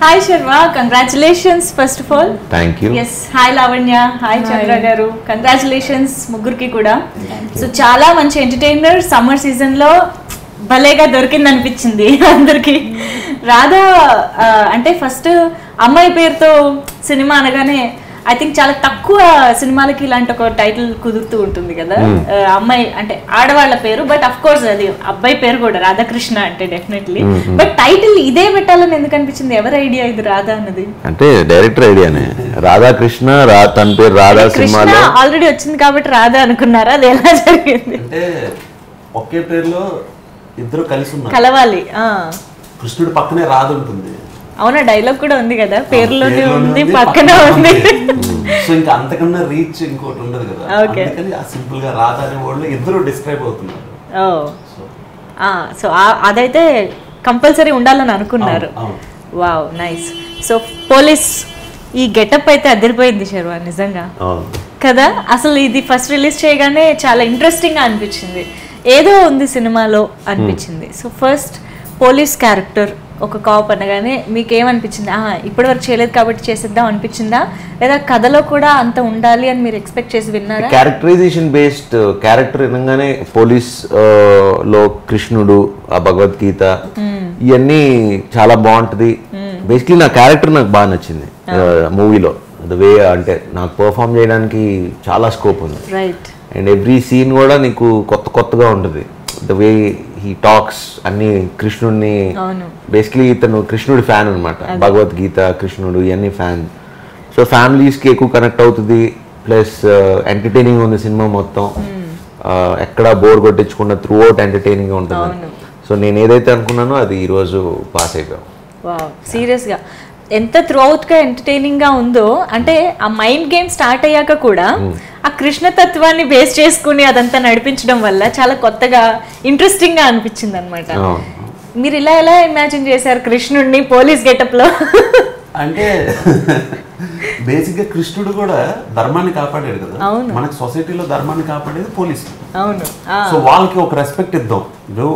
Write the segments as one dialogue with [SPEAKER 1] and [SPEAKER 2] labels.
[SPEAKER 1] Hi Sharma, congratulations first of all.
[SPEAKER 2] Thank you.
[SPEAKER 1] Yes, hi Lavanya, hi Chandra garu. Congratulations ముగ్గురికి కూడా. So చాలా మంచి entertainer summer season లో భలేగా దొరికింది అనిపించింది అందరికి. రాధా అంటే ఫస్ట్ అమ్మాయి పేరుతో సినిమా అనగానే ఐ థింక్ చాలా తక్కువ సినిమాలకి ఇలాంటి ఒక టైటిల్ కుదురుతూ ఉంటుంది కదా, అమ్మాయి అంటే ఆడవాళ్ళ పేరు, బట్ అఫ్ కోర్స్ అది అబ్బాయి పేరు కూడా రాధాకృష్ణ అంటే డెఫినెట్లీ. బట్ టైటిల్ ఇదే పెట్టాలని ఎందుకు అనిపించింది? ఎవరి ఐడియా ఇది రాధా అన్నది?
[SPEAKER 2] అంటే డైరెక్టర్ ఐడియానే. రాధాకృష్ణ తన పేరు రాధా సినిమాలో
[SPEAKER 1] ఆల్రెడీ వచ్చింది కాబట్టి రాధా అనుకున్నారా? అది ఎలా జరిగింది?
[SPEAKER 3] అంటే ఒకే పేరులో ఇద్దరు కలిసి ఉన్నారు,
[SPEAKER 1] కలవాలి.
[SPEAKER 3] కృష్ణుడి పక్కనే రాధ ఉంటుంది.
[SPEAKER 1] అవునా, డైలాగ్ కూడా ఉంది కదా, పేరులోనే ఉంది పక్కనే ఉంది.
[SPEAKER 3] సో ఇంకా అంతకన్నా రీచ్ ఇంకోటి ఉండదు కదా, అందుకని సింపుల్ గా రాధ అనే వాళ్ళు ఇద్దరు డిస్క్రైబ్ అవుతున్నారు.
[SPEAKER 1] సో అదైతే కంపల్సరీ ఉండాలని అనుకున్నారు. Wow, nice. సో పోలీస్ ఈ గెటప్ అయితే అదిరిపోయింది శర్వా, నిజంగా కదా. అసలు ఇది ఫస్ట్ రిలీజ్ చేయగానే చాలా ఇంట్రెస్టింగ్ గా అనిపించింది, ఏదో ఉంది సినిమాలో అనిపించింది. సో ఫస్ట్ పోలీస్ క్యారెక్టర్ ఒక కాప్ అనగానే మీకేమనిపించింది? ఇప్పటి వరకు చేయలేదు కాబట్టి చేసేద్దాం అనిపించిందా, లేదా కథలో కూడా అంత ఉండాలి అని మీరు ఎక్స్పెక్ట్ చేసి విన్నారా?
[SPEAKER 2] క్యారెక్టరైజేషన్ బేస్డ్ క్యారెక్టర్ వినగానే పోలీస్ లో కృష్ణుడు, ఆ భగవద్గీత ఇవన్నీ చాలా బాగుంటది. బేసిక్లీ నా క్యారెక్టర్ నాకు బాగా నచ్చింది మూవీలో. ద వే అంటే నాకు పర్ఫామ్ చేయడానికి చాలా స్కోప్ ఉంది.
[SPEAKER 1] రైట్.
[SPEAKER 2] అండ్ ఎవ్రీ సీన్ కూడా నీకు కొత్తగా ఉంటుంది. ద వే హీ టాక్స్ అన్ని కృష్ణుడిని, బేసిక్లీ ఇతను కృష్ణుడి ఫ్యాన్ అనమాట. భగవద్గీత, కృష్ణుడు ఇవన్నీ ఫ్యాన్. సో ఫ్యామిలీస్కి ఎక్కువ కనెక్ట్ అవుతుంది. ప్లస్ ఎంటర్టైనింగ్ ఉంది సినిమా మొత్తం, ఎక్కడ బోర్ కొట్టించకుండా త్రూ అవుట్ ఎంటర్టైనింగ్ ఉంటుంది. సో నేను ఏదైతే అనుకున్నానో అది ఈరోజు పాస్ అయిపోయాం.
[SPEAKER 1] సీరియస్గా ఎంత త్రూఅవుట్గా ఎంటర్టైనింగ్గా ఉందో, అంటే ఆ మైండ్ గేమ్ స్టార్ట్ అయ్యాక కూడా ఆ కృష్ణతత్వాన్ని బేస్ చేసుకుని అదంతా నడిపించడం వల్ల చాలా కొత్తగా ఇంట్రెస్టింగ్గా అనిపించింది అనమాట. మీరు ఇలా ఎలా ఇమాజిన్ చేశారు కృష్ణుడిని పోలీస్ గెటప్లో?
[SPEAKER 3] అంటే బేసిక్గా కృష్ణుడు కూడా ధర్మాన్ని కాపాడాడు కదా, మనకి సొసైటీలో ధర్మాన్ని కాపాడేది పోలీసు.
[SPEAKER 1] అవును.
[SPEAKER 3] సో వాళ్ళకి ఒక రెస్పెక్ట్ ఇద్దాం. ఇప్పుడు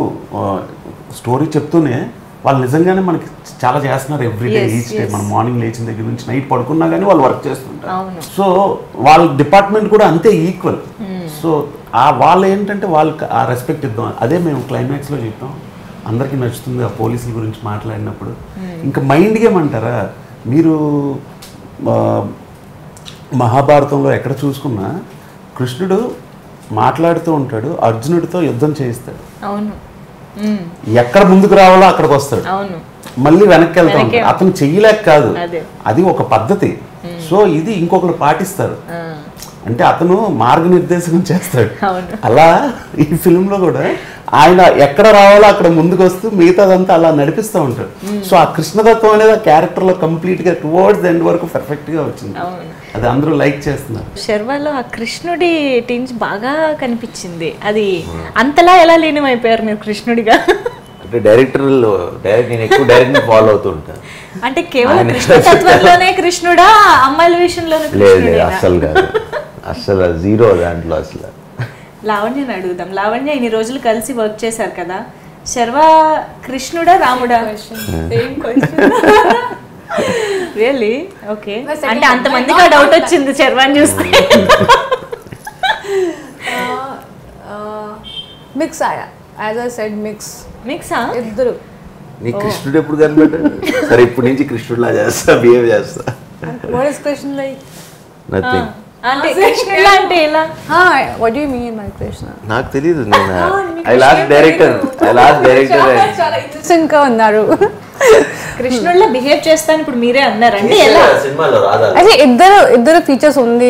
[SPEAKER 3] స్టోరీ చెప్తూనే వాళ్ళు నిజంగానే మనకి చాలా చేస్తున్నారు ఎవ్రీడే, ఈచ్ డే. మనం మార్నింగ్ లేచిన దగ్గర నుంచి నైట్ పడుకున్నా కానీ వాళ్ళు వర్క్ చేస్తుంటారు. సో వాళ్ళ డిపార్ట్మెంట్ కూడా అంతే ఈక్వల్. సో వాళ్ళు ఏంటంటే వాళ్ళకి ఆ రెస్పెక్ట్ ఇద్దాం. అదే మేము క్లైమాక్స్లో చెప్పాం, అందరికీ నచ్చుతుంది ఆ పోలీసుల గురించి మాట్లాడినప్పుడు. ఇంకా మైండ్ గేమ్ అంటారా, మీరు మహాభారతంలో ఎక్కడ చూసుకున్నా కృష్ణుడు మాట్లాడుతూ ఉంటాడు, అర్జునుడితో యుద్ధం చేయిస్తాడు.
[SPEAKER 1] అవును.
[SPEAKER 3] ఎక్కడ ముందుకు రావాలో అక్కడికి వస్తాడు, మళ్ళీ వెనక్కి వెళ్తా ఉంటాడు. అతను చెయ్యలేక కాదు, అది ఒక పద్ధతి. సో ఇది ఇంకొకరు పాటిస్తారు, అంటే అతను మార్గనిర్దేశం చేస్తాడు. అలా ఈ ఫిల్మ్ లో కూడా ఆయన ఎక్కడ రావాలో అక్కడ ముందుకు వస్తూ మిగతాదంతా అలా నడిపిస్తూ ఉంటాడు. సో ఆ కృష్ణతత్వం అనేది ఆ క్యారెక్టర్ లో కంప్లీట్ గా టువర్డ్స్ ద ఎండ్ వరకు పర్ఫెక్ట్ గా వచ్చింది. అది అందరూ లైక్ చేస్తున్నారు.
[SPEAKER 1] శర్వాలో ఆ కృష్ణుడి టీన్స్ బాగా కనిపించింది. అది అంతలా ఎలా లీనమైపోయారు మీరు కృష్ణుడిగా?
[SPEAKER 2] అంటే డైరెక్టర్ నేను ఎక్కువ డైరెక్ట్ ఫాలో అవుతూ ఉంటాను.
[SPEAKER 1] అంటే కేవలం కృష్ణతత్వంలోనే కృష్ణుడా, అమ్మాయిల విషయంలోనే కృష్ణుడా?
[SPEAKER 2] అసలు కాదు, అసలు జీరో దాంట్లో. అసలు
[SPEAKER 1] లావణ్యని అడుగుదాం. లావణ్య, ఇన్ని రోజులు కలిసి వర్క్ చేశారు కదా, శర్వా కృష్ణుడా రాముడా? రియల్లీ? ఓకే. అంటే అంతమందికి డౌట్ వచ్చింది శర్వాని చూస్తే.
[SPEAKER 4] మిక్స్ ఆయా, యాజ్ ఐ సెడ్ మిక్స్.
[SPEAKER 1] మిక్సా?
[SPEAKER 4] ఇద్దరు.
[SPEAKER 2] నీ కృష్ణుడు ఎప్పుడు కనిపెట్టాడు? సరే ఇప్పుడు నుంచి కృష్ణుడిలా చేస్తా, బిహేవ్ చేస్తా.
[SPEAKER 4] What is Krishna like?
[SPEAKER 2] Nothing.
[SPEAKER 1] అంటే కృష్ణుడు అంటే ఎలా?
[SPEAKER 4] What do you mean by Krishna?
[SPEAKER 2] నాకు తెలియదు. నేను ఐ లాస్ట్ డైరెక్టర్
[SPEAKER 4] చాలా ఇంట్రెస్టింగ్ గా ఉన్నారు.
[SPEAKER 1] కృష్ణుడిలో బిహేవ్ చేస్తాను ఇప్పుడు మీరే అన్నారు, అంటే ఎలా?
[SPEAKER 2] సినిమాలో రాధా
[SPEAKER 4] అయితే ఇద్దరు ఫీచర్స్ ఉంది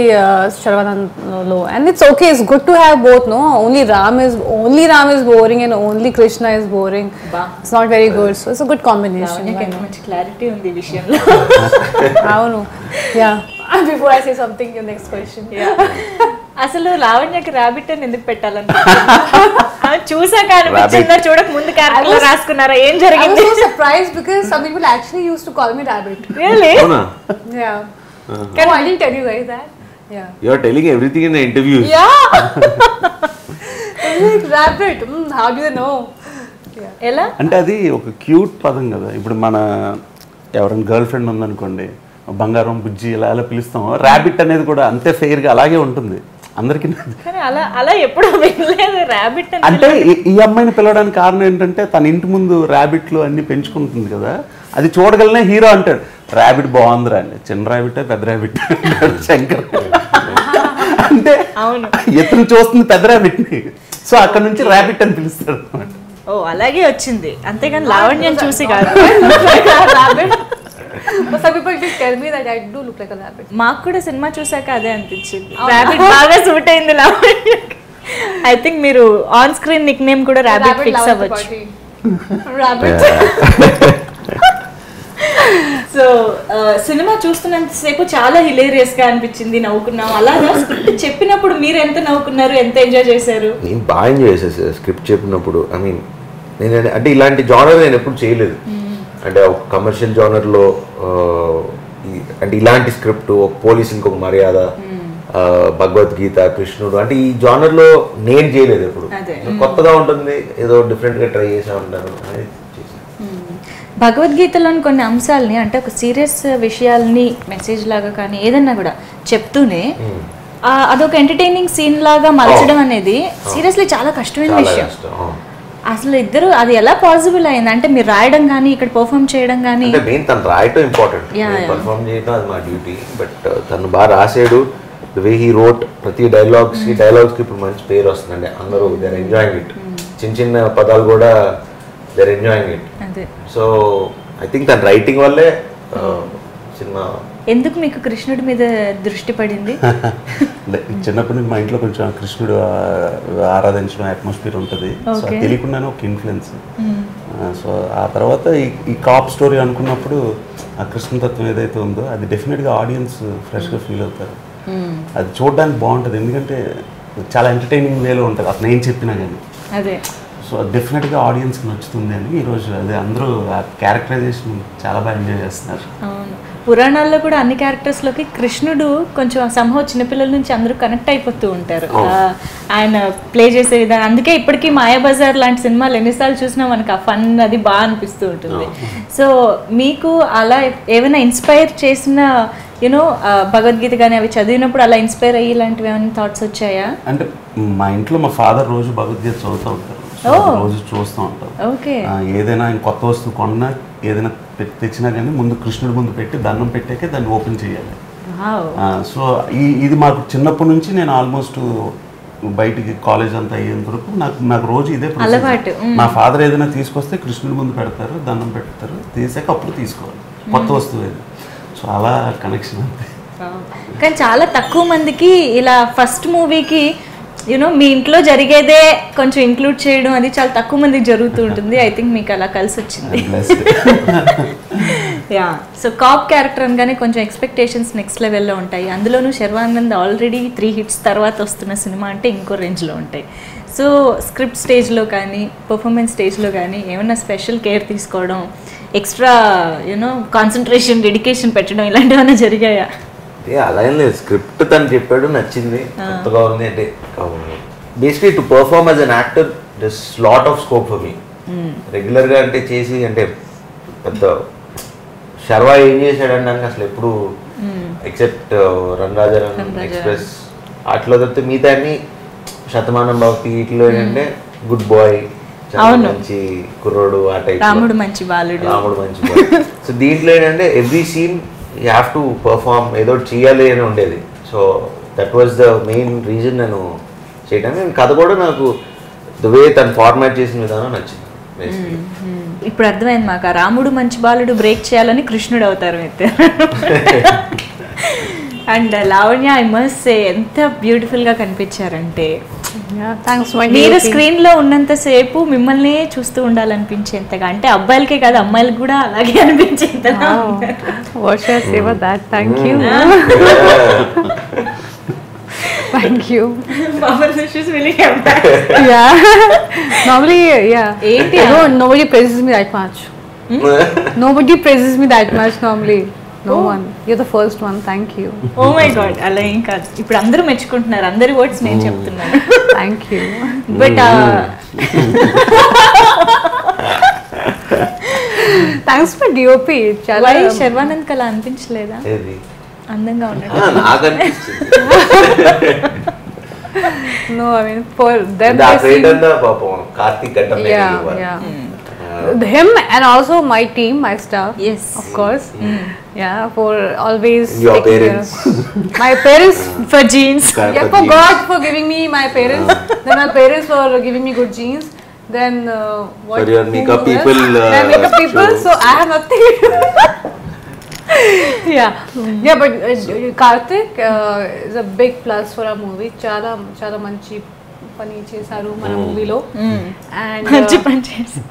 [SPEAKER 4] శర్వానంద్లో, and it's okay, it's good to have both. No only Ram is boring and only Krishna is boring. It's not very good, so it's a good combination.
[SPEAKER 1] మంచి క్లారిటీ ఉంది ఈ విషయంలో.
[SPEAKER 4] అవును. Yeah, before I say something, your next question.
[SPEAKER 1] అసలు లావణ్యకి rabbit అని ఎందుకు పెట్టాలని చూసాక అనిపించిందా? చూడక ముందు క్యారెక్టర్ రాసుకున్నారా? ఏం జరిగింది?
[SPEAKER 4] I was so surprised because some people actually used to call me Rabbit.
[SPEAKER 1] Really?
[SPEAKER 4] Yeah. I didn't tell you guys that. Yeah.
[SPEAKER 2] You are telling everything in the interviews.
[SPEAKER 4] Yeah. Like Rabbit. How do you know?
[SPEAKER 1] ఎలా
[SPEAKER 3] అంటే అది ఒక cute పదం కదా. ఇప్పుడు మన ఎవరైనా girl friend ఉందనుకోండి, బంగారం బుజ్జి ఇలా అలా పిలుస్తాం. ర్యాబిట్ అనేది కూడా అంతే ఫెయిర్గా అలాగే ఉంటుంది అందరికి.
[SPEAKER 1] అలా ఎప్పుడు వినలేదు ర్యాబిట్
[SPEAKER 3] అంటే ఈ అమ్మాయిని పిలవడానికి కారణం ఏంటంటే తన ఇంటి ముందు ర్యాబిట్లు అన్ని పెంచుకుంటుంది కదా, అది చూడగలనే హీరో అంటాడు ర్యాబిట్ బాగుందిరా అని. చిన్న ర్యాబిట్ పెద్ద ర్యాబిట్ శంకర్ అంటే ఎత్తును చూస్తుంది పెద్ద ర్యాబిట్ని, సో అక్కడ నుంచి ర్యాబిట్ అని పిలుస్తాడు అనమాట.
[SPEAKER 1] ఓ అలాగే వచ్చింది, అంతేగాని లావణ్యం చూసి కాదు. మాకు కూడా సినిమా చూసాక అదే అనిపించింది, ర్యాబిట్ బాగా సూట్ అయింది లావణ్య. ఐ థింక్ మీరు ఆన్ స్క్రీన్ నిక్ నేమ్ కూడా ర్యాబిట్ ఫిక్స్ అవ్వచ్చు. సో సినిమా చూస్తున్నంతసేపు చాలా హిలేరియస్ గా అనిపించింది, నవ్వుకున్నాం. అలాగా స్క్రిప్ట్ చెప్పినప్పుడు మీరు ఎంత నవ్వుకున్నారు, ఎంత ఎంజాయ్ చేశారు?
[SPEAKER 2] నేను బాగా ఎంజాయ్ చేశాను స్క్రిప్ట్ చెప్పినప్పుడు. ఐ మీన్ నేను అంటే ఇలాంటి జానర్ నేను ఎప్పుడు చేయలేదు. అంటే ఒక కమర్షియల్ జానర్లో అంటే ఇలాంటి స్క్రిప్ట్, ఒక పోలీస్ ఇంకొక మర్యాద, భగవద్గీత, కృష్ణుడు, అంటే ఈ జానర్లో నేను చేయలేదు ఎప్పుడు. కొత్తగా ఉంటుంది, ఏదో డిఫరెంట్గా ట్రై చేసా ఉంటాను అని చేశాను.
[SPEAKER 1] భగవద్గీతలోని కొన్ని అంశాలని, అంటే ఒక సీరియస్ విషయాల్ని మెసేజ్ లాగా కానీ ఏదన్నా కూడా చెప్తూనే అదొక ఎంటర్టైనింగ్ సీన్ లాగా మలచడం అనేది సీరియస్లీ చాలా కష్టమైన విషయం. అసలు ఇద్దరు అది ఎలా పాసిబుల్ అయింది? అంటే మీరు రాయడం కానీ ఇక్కడ పర్ఫామ్ చేయడం కానీ?
[SPEAKER 2] అంటే మెయిన్ తను రాయటం ఇంపార్టెంట్, పర్ఫామ్ చేయడం అది మా డ్యూటీ. బట్ తను బాగా రాసాడు, ద వే హీ రోట్ ప్రతి డైలాగ్స్కి ఇప్పుడు మంచి పేరు వస్తుందండి. అందరూ దే ఆర్ ఎంజాయింగ్ ఇట్. చిన్న చిన్న పదాలు కూడా they are enjoying it. So I think తన రైటింగ్ వల్లే సినిమా.
[SPEAKER 1] ఎందుకు మీకు కృష్ణుడి మీద దృష్టి పడింది?
[SPEAKER 3] చిన్నప్పటి నుంచి మా ఇంట్లో కొంచెం కృష్ణుడు ఆరాధించడం అట్మాస్ఫియర్ ఉంటుంది, సో తెలియకుండానే ఒక ఇన్ఫ్లుయెన్స్. సో ఆ తర్వాత ఈ కాప్ స్టోరీ అనుకున్నప్పుడు ఆ కృష్ణతత్వం ఏదైతే ఉందో అది డెఫినెట్గా ఆడియన్స్ ఫ్రెష్గా ఫీల్ అవుతారు. అది చూడడానికి బాగుంటుంది, ఎందుకంటే చాలా ఎంటర్టైనింగ్ వేలో ఉంటుంది అతను ఏం చెప్పినా కానీ.
[SPEAKER 1] అదే
[SPEAKER 3] సో డెఫినెట్గా ఆడియన్స్కి నచ్చుతుంది అని ఈరోజు అదే అందరూ ఆ క్యారెక్టరైజేషన్ చాలా బాగా ఎంజాయ్ చేస్తున్నారు.
[SPEAKER 1] పురాణాల్లో కూడా అన్ని క్యారెక్టర్స్లోకి కృష్ణుడు కొంచెం సంభవం చిన్నపిల్లల నుంచి అందరూ కనెక్ట్ అయిపోతూ ఉంటారు ఆయన ప్లే చేసే విధానం. అందుకే ఇప్పటికీ మాయాబజార్ లాంటి సినిమాలు ఎన్నిసార్లు చూసినా మనకు ఆ ఫన్ అది బాగా అనిపిస్తూ ఉంటుంది. సో మీకు అలా ఏమైనా ఇన్స్పైర్ చేసిన యూనో భగవద్గీత కానీ అవి చదివినప్పుడు అలా ఇన్స్పైర్ అయ్యి ఇలాంటివి ఏమైనా థాట్స్ వచ్చాయా?
[SPEAKER 3] అంటే మా ఇంట్లో మా ఫాదర్ రోజు భగవద్గీత చదువుతూ ఉంటారు, రోజు చూస్తూ ఉంటారు. ఏదైనా ఆయన కొత్త వస్తువు కొన్నా ఏదైనా తెచ్చినా కానీ ముందు కృష్ణుడి ముందు పెట్టి దండం పెట్టాకే దాన్ని ఓపెన్ చేయాలి. సో ఇది మాకు చిన్నప్పటి నుంచి నేను ఆల్మోస్ట్ బయటికి కాలేజ్ అంతా అయ్యేంత వరకు నాకు రోజు ఇదే
[SPEAKER 1] అలవాటు.
[SPEAKER 3] మా ఫాదర్ ఏదైనా తీసుకొస్తే కృష్ణుడి ముందు పెడతారు, దండం పెడతారు, తీసాక అప్పుడు తీసుకోవాలి కొత్త వస్తువు ఏది. సో అలా కనెక్షన్ అంతే.
[SPEAKER 1] కానీ చాలా తక్కువ మందికి ఇలా ఫస్ట్ మూవీకి యూనో మీ ఇంట్లో జరిగేదే కొంచెం ఇంక్లూడ్ చేయడం అది చాలా తక్కువ మందికి జరుగుతూ ఉంటుంది. ఐ థింక్ మీకు అలా కలిసి వచ్చింది. యా సో కాప్ క్యారెక్టర్ అనగానే కొంచెం ఎక్స్పెక్టేషన్స్ నెక్స్ట్ లెవెల్లో ఉంటాయి. అందులోనూ శర్వానంద్ ఆల్రెడీ 3 hits తర్వాత వస్తున్న సినిమా అంటే ఇంకో రేంజ్లో ఉంటాయి. సో స్క్రిప్ట్ స్టేజ్లో కానీ పర్ఫార్మెన్స్ స్టేజ్లో కానీ ఏమైనా స్పెషల్ కేర్ తీసుకోవడం, ఎక్స్ట్రా యూనో కాన్సన్ట్రేషన్ డెడికేషన్ పెట్టడం ఇలాంటివన్నా జరిగాయా?
[SPEAKER 2] అలా ఏం లేదు, స్క్రిప్ట్ తను చెప్పాడు, నచ్చింది, కొత్తగా ఉంది. అంటే basically to perform as an actor this lot of scope for me. రెగ్యులర్గా అంటే చేసి అంటే పెద్ద శర్వా ఏం చేశాడంటే అసలు ఎప్పుడు ఎక్సెప్ట్ రన్రాజన్ ఎక్స్ప్రెస్ అట్లా తప్పితే మిగతా అన్ని శతమానం భక్తి ఇట్లో ఏంటంటే గుడ్ బాయ్, మంచి కుర్రోడు, ఆ టైప్
[SPEAKER 1] రాముడు మంచి బాలుడు.
[SPEAKER 2] సో దీంట్లో ఏంటంటే every scene you have to perform, ఏదో చేయాలి అని ఉండేది. So that was the main reason నేను చేయడానికి. కథ కూడా నాకు ద వే తను ఫార్మాట్ చేసిన విధానం నచ్చింది.
[SPEAKER 1] ఇప్పుడు అర్థమైంది మాకు, ఆ రాముడు మంచి బాలుడు బ్రేక్ చేయాలని కృష్ణుడు అవుతారు అయితే. And Lavanya, I must say ఎంత బ్యూటిఫుల్గా కనిపించారంటే, మీరు స్క్రీన్లో ఉన్నంతసేపు మిమ్మల్ని చూస్తూ ఉండాలనిపించేంతగా, అంటే అబ్బాయిలకే కాదు అమ్మాయిలకు కూడా అలాగే అనిపించేంతగా.
[SPEAKER 4] Thank you.
[SPEAKER 1] This is really empathic.
[SPEAKER 4] Yeah. Normally, yeah. Nobody praises me that much. Nobody praises me that much normally. No one. You're the first one. Thank you.
[SPEAKER 1] Oh my God. అలా ఏం కాదు. ఇప్పుడు అందరూ మెచ్చుకుంటున్నారు. అందరి words నేను చెప్తున్నాను.
[SPEAKER 4] Thank you.
[SPEAKER 1] But
[SPEAKER 4] thanks for DOP. చాలా
[SPEAKER 1] శర్వానంద్ కలా అనిపించలేదా
[SPEAKER 2] ఏది
[SPEAKER 1] అందంగా ఉన్నాడు?
[SPEAKER 2] నాకు అనిపిస్తుంది.
[SPEAKER 4] No, I mean for them
[SPEAKER 2] ఆ
[SPEAKER 4] they seem-
[SPEAKER 2] ట్రేడ్ అంతా పాపం కార్తీక్ గడ్డ
[SPEAKER 4] yeah. Him and also my team, my staff.
[SPEAKER 1] Yes.
[SPEAKER 4] Of course. Yeah, for always
[SPEAKER 2] Your
[SPEAKER 4] taking care
[SPEAKER 2] parents.
[SPEAKER 4] of- my parents.
[SPEAKER 1] For jeans.
[SPEAKER 4] Yeah, for God for giving me my parents. Then my parents for giving me good genes. Then what?
[SPEAKER 2] For your makeup
[SPEAKER 4] who else?
[SPEAKER 2] people,
[SPEAKER 4] My makeup people.
[SPEAKER 2] show.
[SPEAKER 4] So I have nothing. Yeah, but Karthik is a big plus for our movie. చాలా మంచి పని చేశారు మన మూవీలో. And
[SPEAKER 1] మంచి పని చేసి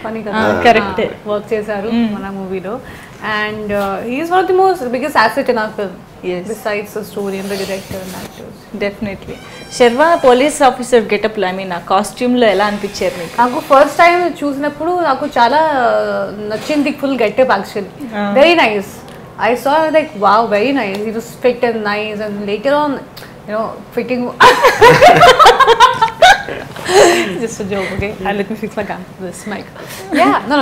[SPEAKER 4] పని కదా,
[SPEAKER 1] correct.
[SPEAKER 4] వర్క్ చేశారు మన మూవీలో. And he's one of the most biggest asset in our film.
[SPEAKER 1] Yes.
[SPEAKER 4] Besides the story and the director and actors.
[SPEAKER 1] Definitely. Sharwa police officer getup లో ఐ మీన్ ఆ కాస్ట్యూమ్ లో ఎలా అనిపించారు మీకు?
[SPEAKER 4] నాకు ఫస్ట్ టైం చూసినప్పుడు నాకు చాలా నచ్చింది full getup actually. Very nice. I saw like wow, very nice. He was fit and nice, and later on, you know, fitting. Just a joke, okay? Let me fix my this mic. Yeah, no,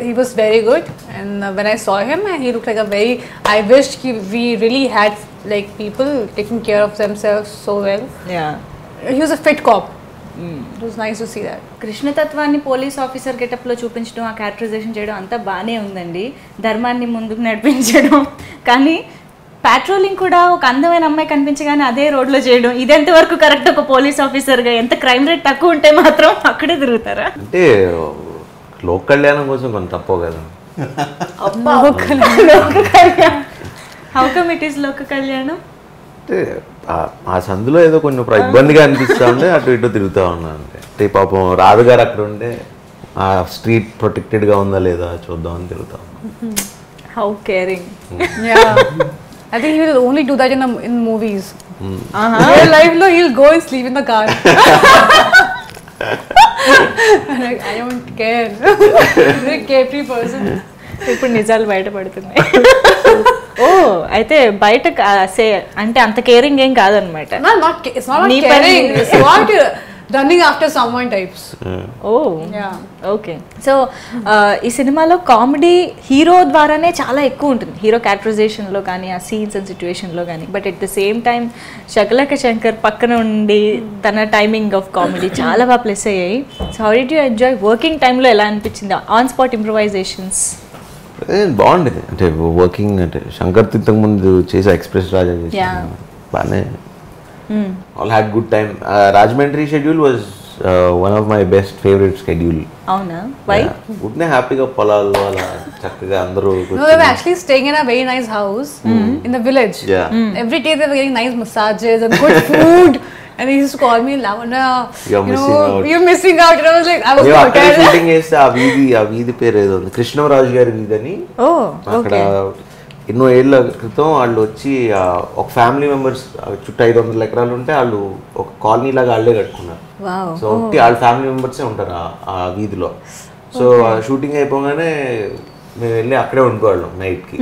[SPEAKER 4] he was very good, and when I saw him, he looked like a very. I wished we really had like people taking care of themselves so well.
[SPEAKER 1] Yeah.
[SPEAKER 4] He was a fit cop. It was nice to see that.
[SPEAKER 1] కృష్ణతత్వాన్ని police officer getup లో చూపించడం, ఆ characterisation చేయడం అంతా బాగానే ఉందండి, ధర్మాన్ని ముందుకు నడిపించడం. కానీ పాట్రోలింగ్ కూడా ఒక అందమైన అమ్మాయి కనిపించగానే అదే రోడ్లో చేయడం, ఇది ఎంతవరకు కరెక్ట్? ఒక పోలీస్ ఆఫీసర్గా ఎంత క్రైమ్ రేట్ తక్కువ ఉంటే మాత్రం అక్కడే తిరుగుతారా?
[SPEAKER 2] అంటే లోక్ కళ్యాణం కోసం కొంత తప్పవు కదా.
[SPEAKER 1] హౌ కమ్ ఇట్ ఈస్ లోక కళ్యాణం?
[SPEAKER 2] అంటే ఆ సందులో ఏదో కొంచెం ఇబ్బందిగా అనిపిస్తూ ఉంటే అటు ఇటు తిరుగుతూ ఉన్నాను. అంటే పాపం రాధగారు అక్కడ ఉంటే ఆ స్ట్రీట్ ప్రొటెక్టెడ్గా ఉందా లేదా చూద్దామని తిరుగుతాం.
[SPEAKER 1] How caring.
[SPEAKER 4] Yeah. I think he will only do that in movies. Real life, no, he'll go and sleep in the car. Like, I don't care. He's a carefree person.
[SPEAKER 1] ఇప్పుడు నిజాలు బయటపడుతున్నాయి. ఓ అయితే బయట అంటే అంత కేరింగ్ ఏం కాదనమాట.
[SPEAKER 4] It's not caring. It's not running after someone types.
[SPEAKER 1] Oh
[SPEAKER 4] Yeah.
[SPEAKER 1] Okay. So ఈ సినిమాలో కామెడీ హీరో ద్వారానే చాలా ఎక్కువ ఉంటుంది, హీరో క్యారెక్టరైజేషన్లో కానీ ఆ సీన్స్ అండ్ సిచ్యువేషన్లో కానీ. But at the same time Shakalaka Shankar పక్కన ఉండి తన టైమింగ్ ఆఫ్ కామెడీ చాలా బాగా ప్లస్ అయ్యాయి. So how did you enjoy working టైంలో? ఎలా అనిపించింది ఆన్ స్పాట్ ఇంప్రొవైజేషన్స్?
[SPEAKER 2] బాగుండేది. అంటే వర్కింగ్ అంటే శంకర్ ఇంతకు ముందు చేసే ఎక్స్ప్రెస్ రాజా బాగానే all had good time. Rajahmundry schedule was one of my best favourite schedule.
[SPEAKER 1] అవునా? వై?
[SPEAKER 2] గుడ్నే హ్యాపీగా పొలాల్లో అలా చక్కగా అందరూ.
[SPEAKER 4] No, they were actually staying in a very nice house in the village.
[SPEAKER 2] Yeah.
[SPEAKER 4] Every day they were getting nice massages and good food. And he used to call me, Lavanya,
[SPEAKER 2] You're missing out.
[SPEAKER 4] You're missing out. And I was like, I was
[SPEAKER 2] అక్కడ
[SPEAKER 4] okay.
[SPEAKER 2] Shooting చేస్తే ఆ వీధి పేరు ఏదో ఉంది, కృష్ణరాజు గారి వీధి అని. అక్కడ ఎన్నో ఏళ్ళ క్రితం వాళ్ళు వచ్చి ఒక ఫ్యామిలీ మెంబర్స్ చుట్టూ 500 ఎకరాలు ఉంటే వాళ్ళు ఒక కాలనీ లాగా వాళ్ళే కట్టుకున్నారు. సో ఒకటి వాళ్ళ ఫ్యామిలీ మెంబర్సే ఉంటారు ఆ వీధిలో. సో షూటింగ్ అయిపోగానే మేము వెళ్ళి అక్కడే ఉండిపోవాళ్ళం నైట్కి.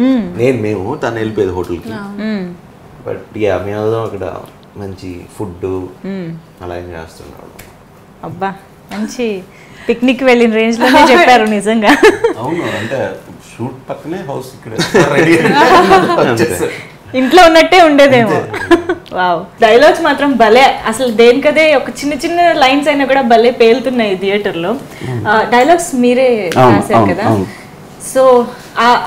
[SPEAKER 2] మేము తను వెళ్ళిపోయేది హోటల్కి. బట్ మేము అక్కడ మంచి ఫుడ్ అలా ఏం చేస్తున్నాడు.
[SPEAKER 1] అబ్బా మంచి పిక్నిక్ వెళ్ళిన రేంజ్ లోనే చెప్పారు నిజంగా.
[SPEAKER 3] అవును, అంటే షూట్ పక్కనే హౌస్ ఇక్కడ
[SPEAKER 1] ఇంట్లో ఉన్నట్టే ఉండేదేమో. వావ్, డైలాగ్స్ మాత్రం భలే, అసలు దేనికదే ఒక చిన్న చిన్న లైన్స్ అయినా కూడా భలే పేలుతున్నాయి థియేటర్ లో. డైలాగ్స్ మీరే రాశారు కదా, సో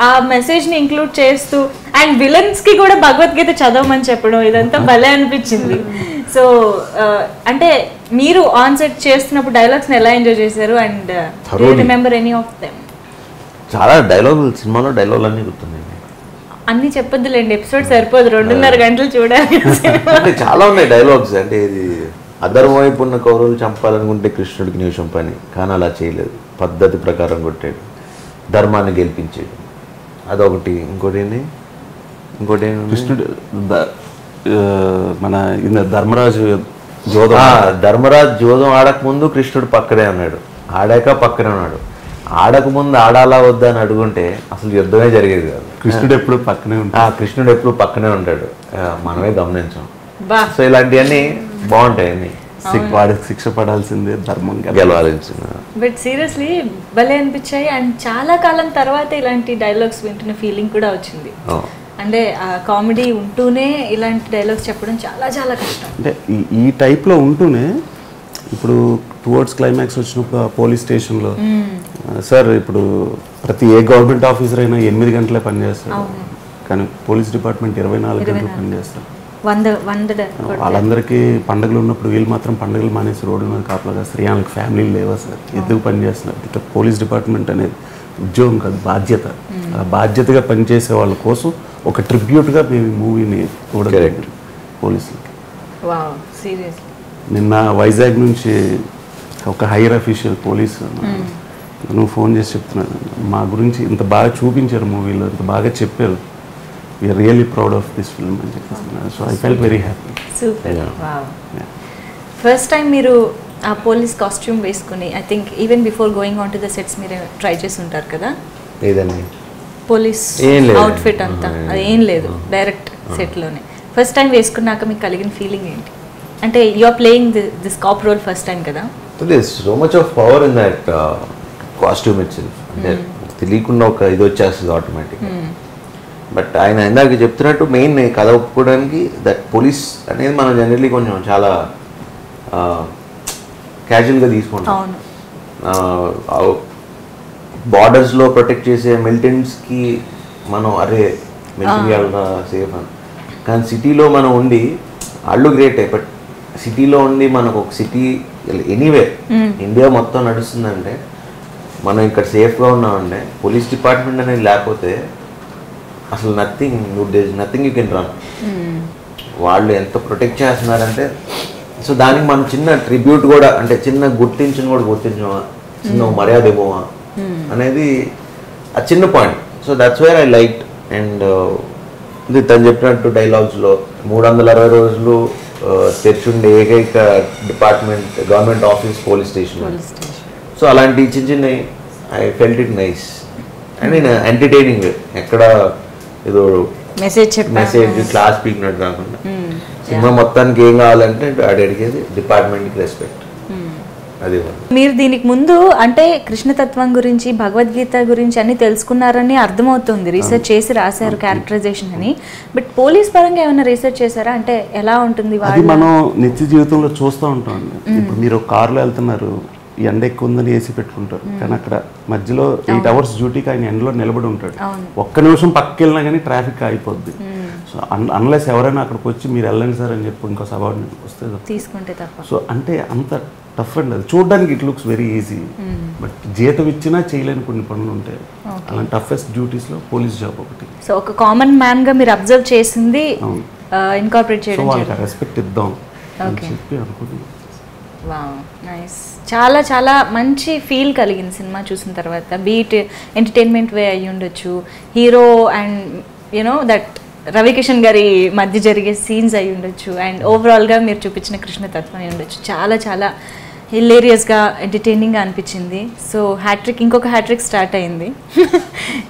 [SPEAKER 1] ఆ మెసేజ్ ని ఇంక్లూడ్ చేస్తూ అండ్ విలన్స్ కి కూడా భగవద్గీత చదవమని చెప్పడం ఇదంతా భలే అనిపించింది. సో అంటే మీరు ఆన్ సెట్ చేస్తున్నప్పుడు డైలాగ్స్ ని ఎలా ఎంజాయ్ చేశారు and do you remember any of them?
[SPEAKER 2] చాలా డైలాగులు సినిమాలో డైలాగులు అన్నీ గుర్తున్నాయి.
[SPEAKER 1] అన్ని చెప్పొద్దులేండి, ఎపిసోడ్ సరిపోదు, 2.5 గంటలు చూడాలి.
[SPEAKER 2] అంటే చాలా ఉన్నాయి డైలాగ్స్. అంటే ఇది అధర్మ వైపు ఉన్న కౌరవులు చంపాలనుకుంటే కృష్ణుడికి నిమిషం పని, కానీ అలా చేయలేదు, పద్ధతి ప్రకారం కొట్టాడు, ధర్మాన్ని గెలిపించాడు. అదొకటి. ఇంకోటి కృష్ణుడు
[SPEAKER 3] మన ధర్మరాజు
[SPEAKER 2] జోదం ఆడక ముందు కృష్ణుడు పక్కనే ఉన్నాడు, ఆడాక పక్కనే ఉన్నాడు. ఆడక ముందు ఆడాలా వద్దా అని అడుగుంటే అసలు యుద్ధమే జరిగేది కాదు.
[SPEAKER 3] కృష్ణుడు ఎప్పుడు పక్కనే ఉంటాడు.
[SPEAKER 2] కృష్ణుడు ఎప్పుడు పక్కనే ఉంటాడు, మనమే గమనించాం. సో ఇలాంటివన్నీ బాగుంటాయి. అన్ని
[SPEAKER 3] వాడికి శిక్ష పడాల్సిందే, ధర్మం
[SPEAKER 2] గెలవాల్సింది.
[SPEAKER 1] బట్ సీరియస్లీ భలే అనిపించాయి. అండ్ చాలా కాలం తర్వాత ఇలాంటి డైలాగ్స్ వింటున్న ఫీలింగ్ కూడా వచ్చింది. అంటే కామెడీ ఉంటూనే ఇలాంటి డైలాగ్స్ చెప్పడం చాలా చాలా కష్టం.
[SPEAKER 3] అంటే ఈ టైప్లో ఉంటూనే ఇప్పుడు టువర్డ్స్ క్లైమాక్స్ వచ్చినప్పుడు పోలీస్ స్టేషన్లో సార్ ఇప్పుడు ప్రతి ఏ గవర్నమెంట్ ఆఫీసర్ అయినా 8 గంటలే పనిచేస్తారు, కానీ పోలీస్ డిపార్ట్మెంట్ 24 గంటలు పనిచేస్తారు. వాళ్ళందరికీ పండుగలు ఉన్నప్పుడు వీళ్ళు మాత్రం పండుగలు మానేసి రోడ్డు మీద కాపలా కాస్తారు. వాళ్ళకి ఫ్యామిలీలు లేవా సార్, ఎందుకు పనిచేస్తున్నారు? ఇట్లా పోలీస్ డిపార్ట్మెంట్ అనేది ఉద్యోగం కాదు, బాధ్యత. ఆ బాధ్యతగా పనిచేసే వాళ్ళ కోసం ఒక ట్రిబ్యూట్గా మేము ఈ మూవీని చూడగలిగాం పోలీసులకి. నిన్న వైజాగ్ నుంచి ఒక హైయర్ అఫీషియల్ పోలీసు నువ్వు ఫోన్ చేసి చెప్తున్నాను, మా గురించి ఇంత బాగా చూపించారు మూవీలో, ఇంత బాగా చెప్పారు, we are really proud of this film అని చెప్పేస్తున్నాను. So I felt very happy.
[SPEAKER 1] Super. First time మీరు ఆ పోలీస్ కాస్ట్యూమ్ వేసుకుని I think even before going on to the sets మీరు ట్రై చేసి ఉంటారు కదా
[SPEAKER 2] లేదండి,
[SPEAKER 1] పోలీస్ అవుట్ఫిట్ అంతా అది ఏం లేదు, డైరెక్ట్ సెట్లోనే ఫస్ట్ టైం వేసుకున్నాక మీకు కలిగిన ఫీలింగ్ ఏంటి? అంటే you are playing this cop role first time కదా.
[SPEAKER 2] So much of power in that costume itself. అంటే తెలియకుండా ఒక ఇది వచ్చేస్తుంది ఆటోమేటిక్. బట్ ఆయన ఇందాక చెప్తున్నట్టు మెయిన్ కథ ఒప్పుకోవడానికి దట్ పోలీస్ అనేది మనం జనరల్లీ కొంచెం చాలా క్యాజువల్గా తీసుకుంటాం. బార్డర్స్లో ప్రొటెక్ట్ చేసే మిలిటెంట్స్కి మనం అరే మిలిటరీ వాళ్ళ సేఫ్ అని, కానీ సిటీలో మనం ఉండి వాళ్ళు గ్రేటే, బట్ సిటీలో ఉండి మనకు ఒక సిటీ ఎనీవే ఇండియా మొత్తం నడుస్తుందంటే మనం ఇక్కడ సేఫ్గా ఉన్నామంటే పోలీస్ డిపార్ట్మెంట్ అనేది లేకపోతే అసలు నథింగ్ యూ కెన్ రన్. వాళ్ళు ఎంత ప్రొటెక్ట్ చేస్తున్నారంటే సో దానికి మనం చిన్న ట్రిబ్యూట్ కూడా అంటే చిన్న గుర్తించమా, చిన్న మర్యాద ఇవ్వమా అనేది ఆ చిన్న point. So that's where I like. And ఇది తను చెప్పినట్టు డైలాగ్స్లో 360 రోజులు తెరిచుండే ఏకైక department government office police station. So అలాంటి చిన్న I felt it nice and నేను ఎంటర్టైనింగ్, ఎక్కడ ఏదో మెసేజ్ క్లాస్ పీకినట్టు కాకుండా సినిమా మొత్తానికి ఏం కావాలంటే అడిగేది డిపార్ట్మెంట్కి రెస్పెక్ట్. అది
[SPEAKER 1] మీరు దీనికి ముందు అంటే కృష్ణతత్వం గురించి భగవద్గీత గురించి అన్ని తెలుసుకున్నారని అర్థమవుతుంది, రీసెర్చ్ చేసి రాశారు క్యారెక్టరైజేషన్ అని. బట్ పోలీస్ పరంగా ఏమైనా రీసెర్చ్ చేశారా? అంటే ఎలా ఉంటుంది
[SPEAKER 3] అది మనం నిత్య జీవితంలో చూస్తూ ఉంటాం. ఇప్పుడు మీరు కార్లో వెళ్తున్నారు, ఎండ ఎక్కువ ఉందని ఏసీ పెట్టుకుంటారు, కానీ అక్కడ మధ్యలో 8 hours డ్యూటీకి ఆయన ఎండలో నిలబడి ఉంటాడు. ఒక్క నిమిషం పక్కకి వెళ్ళినా కానీ ట్రాఫిక్ ఆగిపోద్ది. సో అన్లెస్ ఎవరైనా అక్కడికి వచ్చి మీరు వెళ్ళండి సార్ అని చెప్పి ఇంకో సబార్డినేట్ వస్తే
[SPEAKER 1] తీసుకుంటే తప్ప.
[SPEAKER 3] సో అంటే అంత టఫ్ అండి అది. చూడడానికి it looks very easy, but జీతం ఇచ్చినా చేయలేని కొన్ని పనులు ఉంటాయి. అలాంటి టఫెస్ట్ డ్యూటీస్లో పోలీస్ జాబ్ ఒకటి.
[SPEAKER 1] సో ఒక కామన్ మ్యాన్గా మీరు అబ్జర్వ్ చేసింది ఇన్కార్పొరేట్ చేయడం,
[SPEAKER 3] వాళ్ళకి రెస్పెక్ట్ ఇద్దాం అని చెప్పి అనుకుంటున్నాను.
[SPEAKER 1] Wow, nice. చాలా చాలా మంచి ఫీల్ కలిగింది సినిమా చూసిన తర్వాత. బీట్ ఎంటర్టైన్మెంట్ వే అయ్యి ఉండొచ్చు, hero and you know that Ravi Kishan గారి మధ్య జరిగే సీన్స్ అయి ఉండొచ్చు, అండ్ ఓవరాల్గా మీరు చూపించిన కృష్ణతత్వం అయి ఉండొచ్చు. చాలా చాలా హిలేరియస్గా ఎంటర్టైనింగ్గా అనిపించింది. సో ఇంకొక హ్యాట్రిక్ స్టార్ట్ అయింది.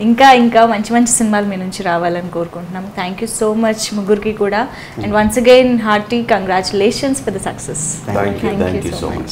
[SPEAKER 1] ఇంకా ఇంకా మంచి మంచి సినిమాలు మీ నుంచి రావాలని కోరుకుంటున్నాం. థ్యాంక్ యూ సో మచ్ ముగ్గురికి కూడా. And once again hearty congratulations for the success.
[SPEAKER 2] Thank you so much.